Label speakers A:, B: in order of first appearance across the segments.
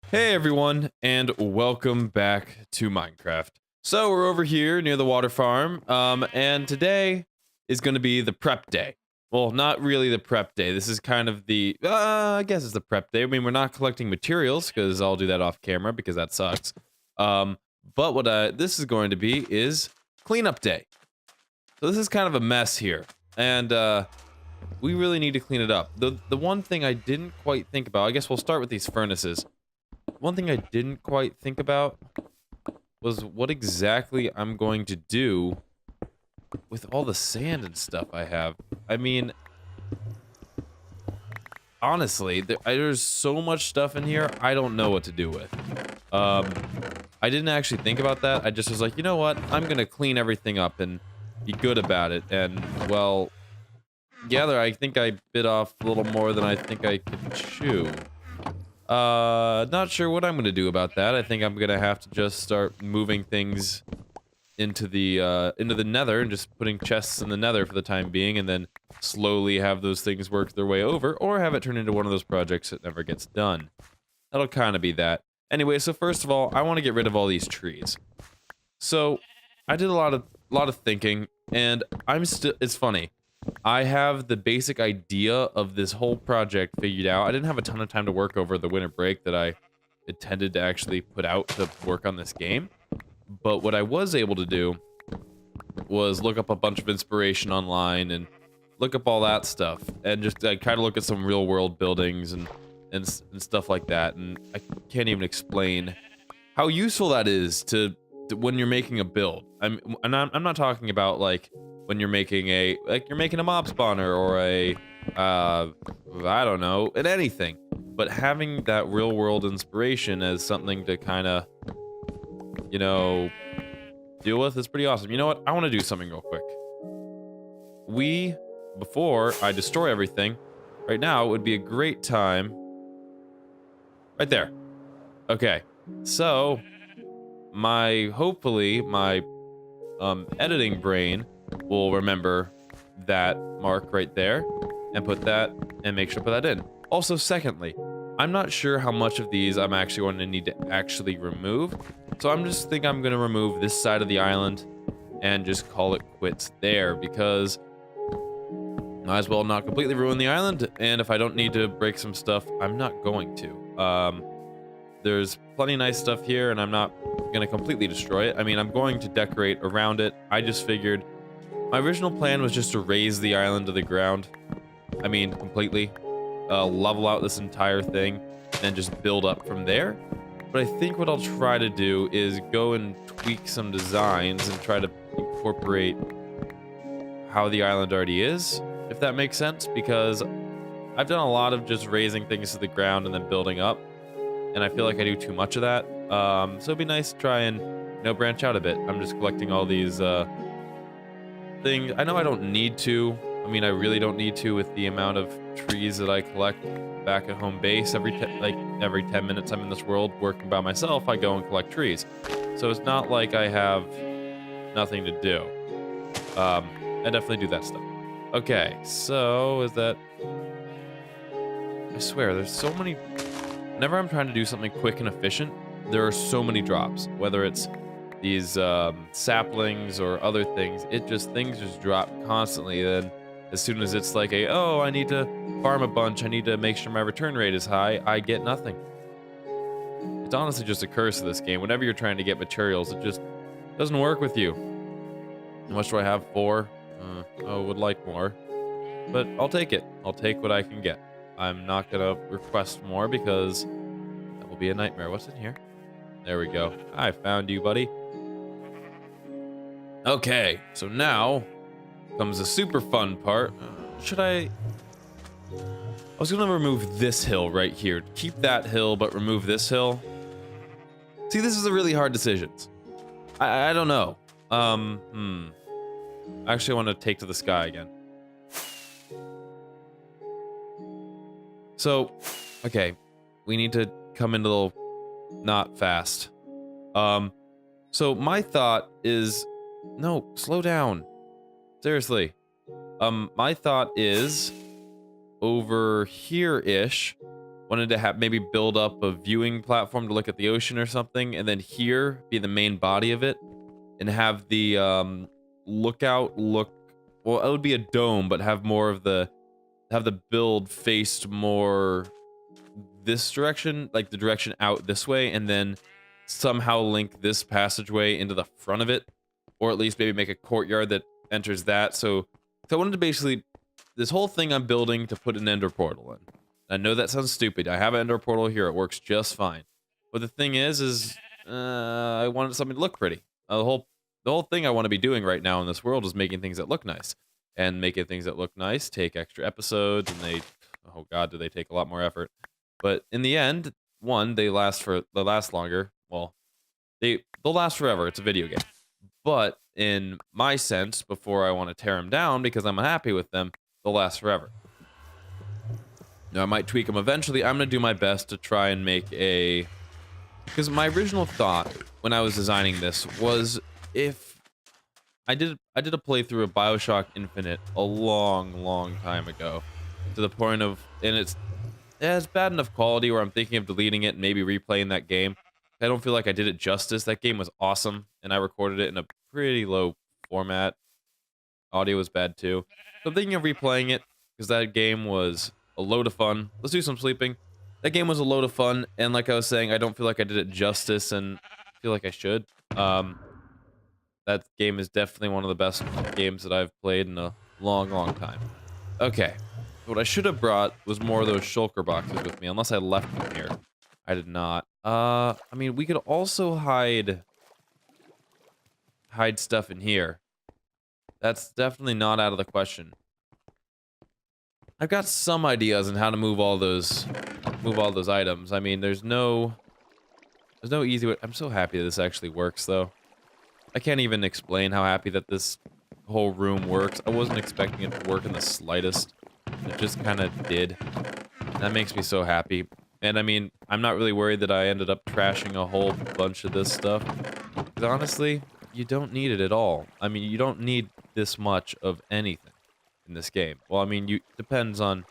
A: Hey everyone, and welcome back to Minecraft. So we're over here near the water farm, and today is going to be the prep day. Well, not really the prep day. This is kind of the, I guess it's the prep day. I mean, we're not collecting materials because I'll do that off camera because that sucks. Um, but what this is going to be is cleanup day. So this is kind of a mess here, and we really need to clean it up. The one thing I didn't quite think about, I guess we'll start with these furnaces. One thing I didn't quite think about was what exactly I'm going to do with all the sand and stuff I have. I mean, honestly, there's so much stuff in here, I don't know what to do with. I didn't actually think about that. I just was like, you know what? I'm going to clean everything up and be good about it. And, well, yeah, I think I bit off a little more than I think I could chew. Not sure what I'm gonna do about that. I think I'm gonna have to just start moving things into the nether and just putting chests in the nether for the time being, and then slowly have those things work their way over, or have it turn into one of those projects that never gets done. That'll kind of be that. Anyway, so first of all, I want to get rid of all these trees. So, I did a lot of thinking, and it's funny. I have the basic idea of this whole project figured out. I didn't have a ton of time to work over the winter break that I intended to actually put out to work on this game. But what I was able to do was look up a bunch of inspiration online and look up all that stuff and just kind of look at some real world buildings and stuff like that. And I can't even explain how useful that is to when you're making a build. I'm not talking about like when you're making a mob spawner or a I don't know, in anything, but having that real world inspiration as something to kind of, you know, deal with is pretty awesome. You know what? I want to do something real quick. Before I destroy everything, right now would be a great time. Right there. Okay, so hopefully my editing brain will remember that mark right there and put that and make sure to put that in. Also, secondly, I'm not sure how much of these I'm actually going to need to actually remove, so I'm going to remove this side of the island and just call it quits there, because might as well not completely ruin the island, and if I don't need to break some stuff, I'm not going to. There's plenty of nice stuff here, and I'm not going to completely destroy it. I mean, I'm going to decorate around it. I just figured my original plan was just to raise the island to the ground. I mean, completely. Level out this entire thing and just build up from there. But I think what I'll try to do is go and tweak some designs and try to incorporate how the island already is, if that makes sense, because I've done a lot of just raising things to the ground and then building up, and I feel like I do too much of that. So it'd be nice to try and, you know, branch out a bit. I'm just collecting all these things. I know I don't need to. I mean, I really don't need to with the amount of trees that I collect back at home base. Every 10 minutes I'm in this world working by myself, I go and collect trees. So it's not like I have nothing to do. I definitely do that stuff. Okay, so is that... I swear, there's so many... Whenever I'm trying to do something quick and efficient, there are so many drops. Whether it's these saplings or other things, things just drop constantly. Then as soon as it's like oh, I need to farm a bunch, I need to make sure my return rate is high, I get nothing. It's honestly just a curse of this game. Whenever you're trying to get materials, it just doesn't work with you. How much do I have? 4? I would like more, but I'll take it. I'll take what I can get. I'm not gonna request more because that will be a nightmare. What's in here? There we go. I found you, buddy. Okay, so now comes the super fun part. I was gonna remove this hill right here. Keep that hill, but remove this hill. See, this is a really hard decision. I don't know. I actually want to take to the sky again. So, okay, we need to come in a little not fast. So my thought is, no, slow down. Seriously. My thought is over here-ish, Wanted to have maybe build up a viewing platform to look at the ocean or something, and then here be the main body of it, and have the lookout look. Well, it would be a dome, but have more of the build faced more this direction, like the direction out this way, and then somehow link this passageway into the front of it, or at least maybe make a courtyard that enters that. So I wanted to basically, this whole thing I'm building to put an ender portal in. I know that sounds stupid. I have an ender portal here. It works just fine. But the thing is I wanted something to look pretty. The whole thing I want to be doing right now in this world is making things that look nice. And making things that look nice take extra episodes, and they, oh god, do they take a lot more effort. But in the end, one, they last longer. Well, they'll last forever. It's a video game. But in my sense, before I want to tear them down because I'm unhappy with them, they'll last forever. Now, I might tweak them eventually. I'm going to do my best to try and make a... Because my original thought when I was designing this was, if I did a playthrough of BioShock Infinite a long time ago, to the point of, and it's bad enough quality where I'm thinking of deleting it and maybe replaying that game. I don't feel like I did it justice. That game was awesome, and I recorded it in a pretty low format. Audio was bad too. So I'm thinking of replaying it, because that game was a load of fun. Let's do some sleeping. That game was a load of fun, and like I was saying, I don't feel like I did it justice, and I feel like I should. That game is definitely one of the best games that I've played in a long time. Okay. What I should have brought was more of those shulker boxes with me, unless I left them here. I did not. I mean, we could also hide stuff in here. That's definitely not out of the question. I've got some ideas on how to move all those items. I mean, there's no easy way. I'm so happy that this actually works, though. I can't even explain how happy that this whole room works. I wasn't expecting it to work in the slightest. It just kind of did. That makes me so happy. And I mean, I'm not really worried that I ended up trashing a whole bunch of this stuff. Because honestly, you don't need it at all. I mean, you don't need this much of anything in this game. Well, I mean, depends on...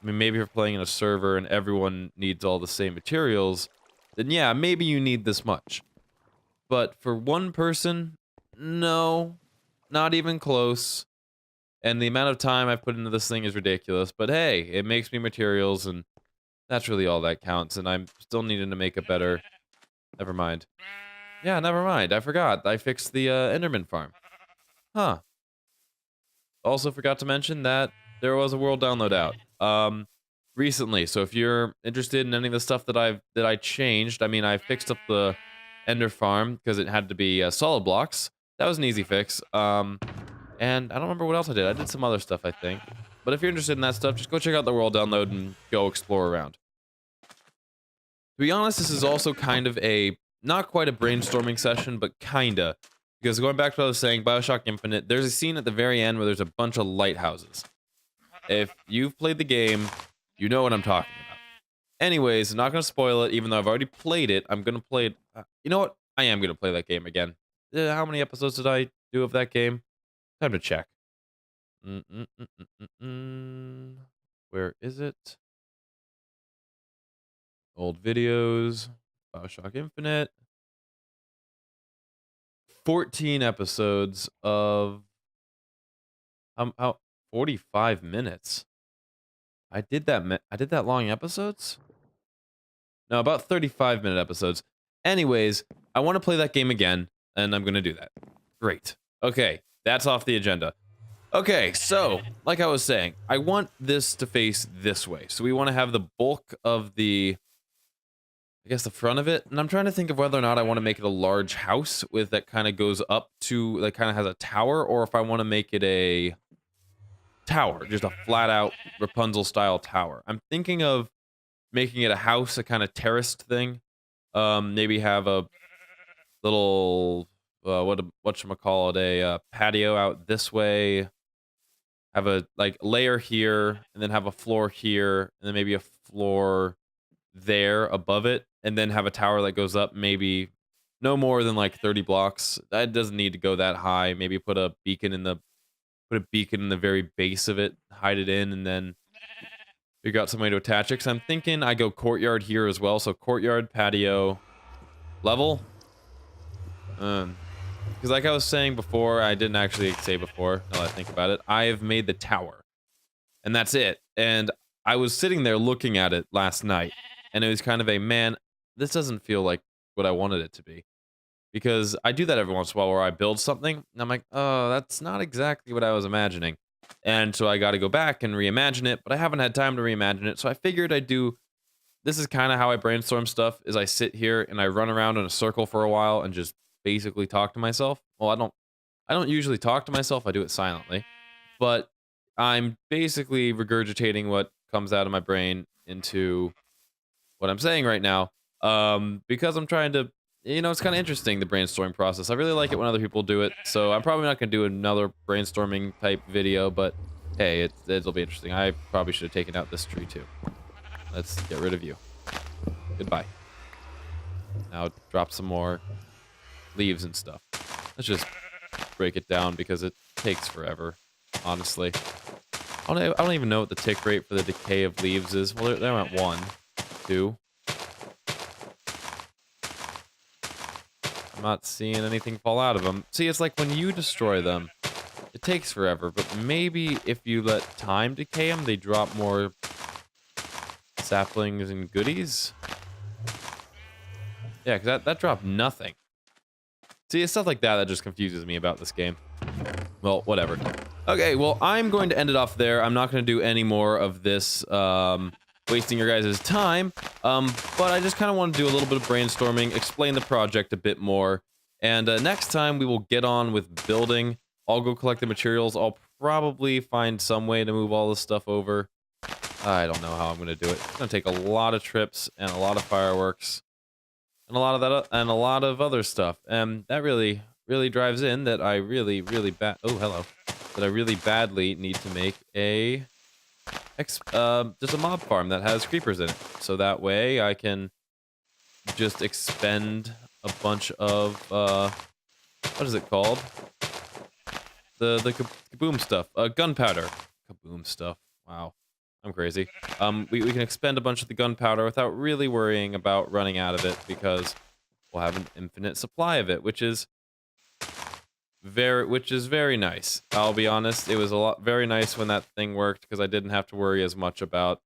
A: I mean, maybe if you're playing in a server and everyone needs all the same materials, then yeah, maybe you need this much. But for one person, no, not even close. And the amount of time I've put into this thing is ridiculous. But hey, it makes me materials, and that's really all that counts. And I'm still needing to make a better... Never mind. Yeah, never mind. I forgot. I fixed the Enderman farm. Huh. Also forgot to mention that there was a world download out recently. So if you're interested in any of the stuff that I changed, I mean, I fixed up the Ender farm because it had to be solid blocks. That was an easy fix. And I don't remember what else I did. I did some other stuff, I think. But if you're interested in that stuff, just go check out the world download and go explore around. To be honest, this is also kind of a, not quite a brainstorming session, but kinda. Because going back to what I was saying, BioShock Infinite, there's a scene at the very end where there's a bunch of lighthouses. If you've played the game, you know what I'm talking about. Anyways, I'm not going to spoil it, even though I've already played it. I'm going to play it. You know what? I am going to play that game again. How many episodes did I do of that game? Time to check. Where is it? Old videos. BioShock Infinite. 14 episodes of... how 45 minutes. I did that long episodes? No, about 35-minute episodes. Anyways, I want to play that game again, and I'm going to do that. Great. Okay, that's off the agenda. Okay, so, like I was saying, I want this to face this way. So we want to have the bulk of the, I guess, the front of it. And I'm trying to think of whether or not I want to make it a large house with that kind of goes up to, like, kind of has a tower, or if I want to make it a tower, just a flat-out Rapunzel-style tower. I'm thinking of making it a house, a kind of terraced thing. Maybe have a little, whatchamacallit, a patio out this way. Have a, like, layer here, and then have a floor here, and then maybe a floor there above it, and then have a tower that goes up maybe no more than, like, 30 blocks. That doesn't need to go that high. Maybe put a beacon in the very base of it, hide it in, and then figure out some way to attach it. Because I'm thinking I go courtyard here as well. So courtyard, patio, level. Because like I was saying before, I didn't actually say before, now that I think about it, I have made the tower. And that's it. And I was sitting there looking at it last night. And it was kind of a, man, this doesn't feel like what I wanted it to be. Because I do that every once in a while where I build something, and I'm like, oh, that's not exactly what I was imagining. And so I got to go back and reimagine it, but I haven't had time to reimagine it. So I figured I'd do, this is kind of how I brainstorm stuff, is I sit here and I run around in a circle for a while and just basically talk to myself. Well, I don't usually talk to myself. I do it silently, but I'm basically regurgitating what comes out of my brain into what I'm saying right now. Because I'm trying to, you know, it's kind of interesting, the brainstorming process. I really like it when other people do it, so I'm probably not going to do another brainstorming type video, but hey, it'll be interesting. I probably should have taken out this tree too. Let's get rid of you. Goodbye. Now drop some more leaves and stuff. Let's just break it down because it takes forever, honestly. I don't even know what the tick rate for the decay of leaves is. Well, they're at 1, 2. I'm not seeing anything fall out of them. See, it's like when you destroy them, it takes forever, but maybe if you let time decay them, they drop more saplings and goodies. Yeah, because that dropped nothing. See, it's stuff like that that just confuses me about this game. Well, whatever. Okay, well, I'm going to end it off there. I'm not going to do any more of this wasting your guys' time, but I just kind of want to do a little bit of brainstorming, explain the project a bit more, and next time we will get on with building. I'll go collect the materials. I'll probably find some way to move all this stuff over. I don't know how I'm going to do it. It's going to take a lot of trips and a lot of fireworks and a lot of that and a lot of other stuff, and that really drives in that I really that I really badly need to make a just a mob farm that has creepers in it, so that way I can just expend a bunch of what is it called? The kaboom stuff, gunpowder. Kaboom stuff. Wow, I'm crazy. We can expend a bunch of the gunpowder without really worrying about running out of it because we'll have an infinite supply of it, which is very nice. I'll be honest, it was very nice when that thing worked because I didn't have to worry as much about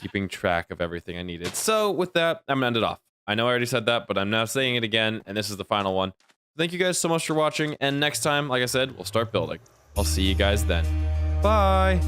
A: keeping track of everything I needed. So with that, I'm gonna end it off. I know I already said that, but I'm now saying it again, and this is the final one. Thank you guys so much for watching, and next time, like I said, we'll start building. I'll see you guys then. Bye!